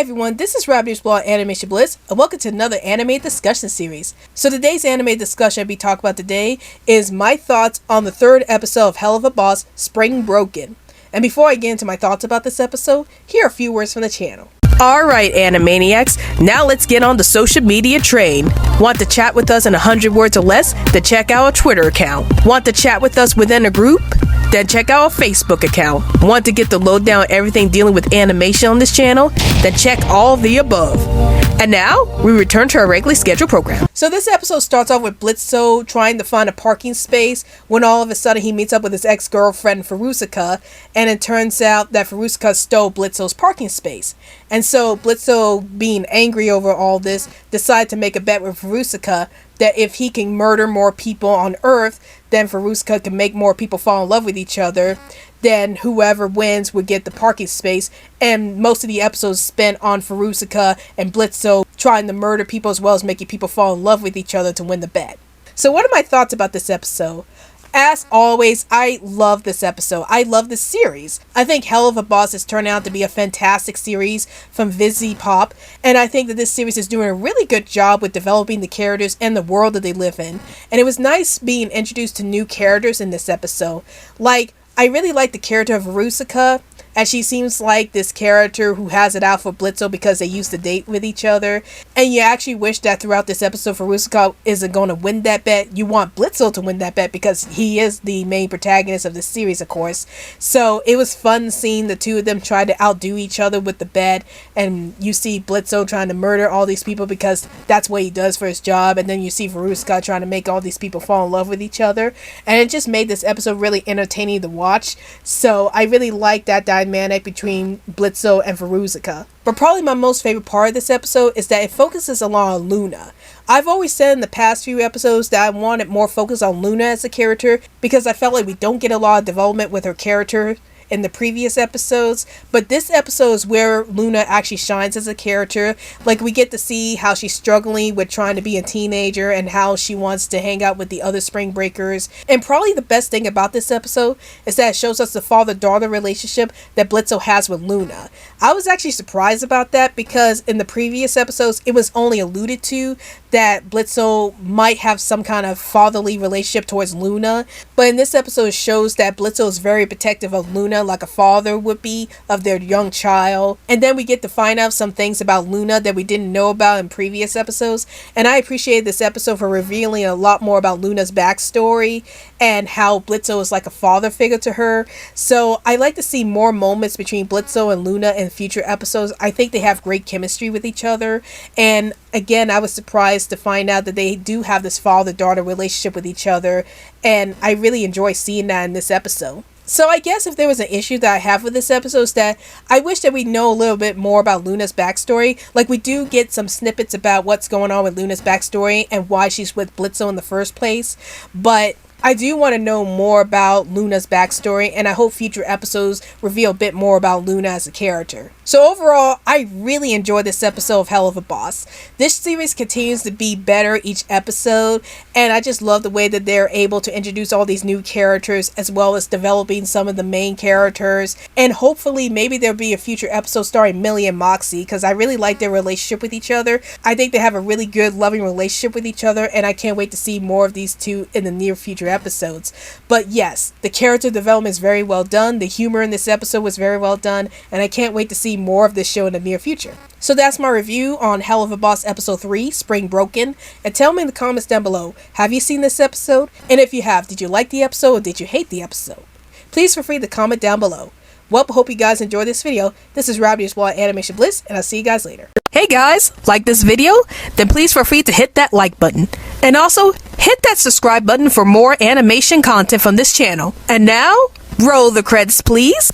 everyone, this is Rabbit's Blog Animation Bliss, and welcome to another anime discussion series. So today's anime discussion I'll be talking about today is my thoughts on the third episode of Helluva Boss, Spring Broken. And before I get into my thoughts about this episode, here are a few words from the channel. Alright Animaniacs, now let's get on the social media train. Want to chat with us in 100 words or less? Then check out our Twitter account. Want to chat with us within a group? Then check out our Facebook account. Want to get the lowdown on everything dealing with animation on this channel? Then check all the above. And now, we return to our regularly scheduled program. So this episode starts off with Bliss trying to find a parking space when all of a sudden he meets up with his ex-girlfriend Furusuka, and it turns out that Furusuka stole Blitz's parking space. And so Bliss, being angry over all this, decides to make a bet with Furusuka that if he can murder more people on Earth, then Furusuka can make more people fall in love with each other. Then whoever wins would get the parking space, and most of the episodes spent on Furusuka and Blitzo trying to murder people as well as making people fall in love with each other to win the bet. So what are my thoughts about this episode? As always, I love this episode. I love this series. I think Helluva Boss has turned out to be a fantastic series from vivziepop, and I think that this series is doing a really good job with developing the characters and the world that they live in. And it was nice being introduced to new characters in this episode. I really like the character of Furusuka, as she seems like this character who has it out for Blitzo because they used to date with each other. And you actually wish that throughout this episode Furusuka isn't going to win that bet. You want Blitzo to win that bet because he is the main protagonist of the series, of course. So it was fun seeing the two of them try to outdo each other with the bet. And you see Blitzo trying to murder all these people because that's what he does for his job. And then you see Furusuka trying to make all these people fall in love with each other. And it just made this episode really entertaining to watch. So I really like that dynamic between Blitzo and Furusuka. But probably my most favorite part of this episode is that it focuses a lot on Luna. I've always said in the past few episodes that I wanted more focus on Luna as a character because I felt like we don't get a lot of development with her character in the previous episodes, but this episode is where Luna actually shines as a character. Like, we get to see how she's struggling with trying to be a teenager and how she wants to hang out with the other spring breakers. And probably the best thing about this episode is that it shows us the father-daughter relationship that Blitzo has with Luna. I was actually surprised about that because in the previous episodes it was only alluded to that Blitzo might have some kind of fatherly relationship towards Luna, but in this episode it shows that Blitzo is very protective of Luna like a father would be of their young child. And then we get to find out some things about Luna that we didn't know about in previous episodes, and I appreciate this episode for revealing a lot more about Luna's backstory and how Blitzo is like a father figure to her. So I like to see more moments between Blitzo and Luna in future episodes. I think they have great chemistry with each other, and again, I was surprised to find out that they do have this father-daughter relationship with each other, and I really enjoy seeing that in this episode. So I guess if there was an issue that I have with this episode is that I wish that we know a little bit more about Luna's backstory. Like, we do get some snippets about what's going on with Luna's backstory and why she's with Blitzo in the first place, but I do want to know more about Luna's backstory, and I hope future episodes reveal a bit more about Luna as a character. So overall, I really enjoyed this episode of Helluva Boss. This series continues to be better each episode, and I just love the way that they're able to introduce all these new characters as well as developing some of the main characters. And hopefully maybe there'll be a future episode starring Millie and Moxie, because I really like their relationship with each other. I think they have a really good loving relationship with each other, and I can't wait to see more of these two in the near future episodes. But yes, the character development is very well done. The humor in this episode was very well done, and I can't wait to see more of this show in the near future. So that's my review on Helluva Boss episode 3, Spring Broken. And tell me in the comments down below, have you seen this episode? And if you have, did you like the episode or did you hate the episode? Please feel free to comment down below. Well, I hope you guys enjoyed this video. This is Rabbit's Blog Animation Bliss, and I'll see you guys later. Hey guys, like this video? Then please feel free to hit that like button. And also, hit that subscribe button for more animation content from this channel. And now, roll the credits please.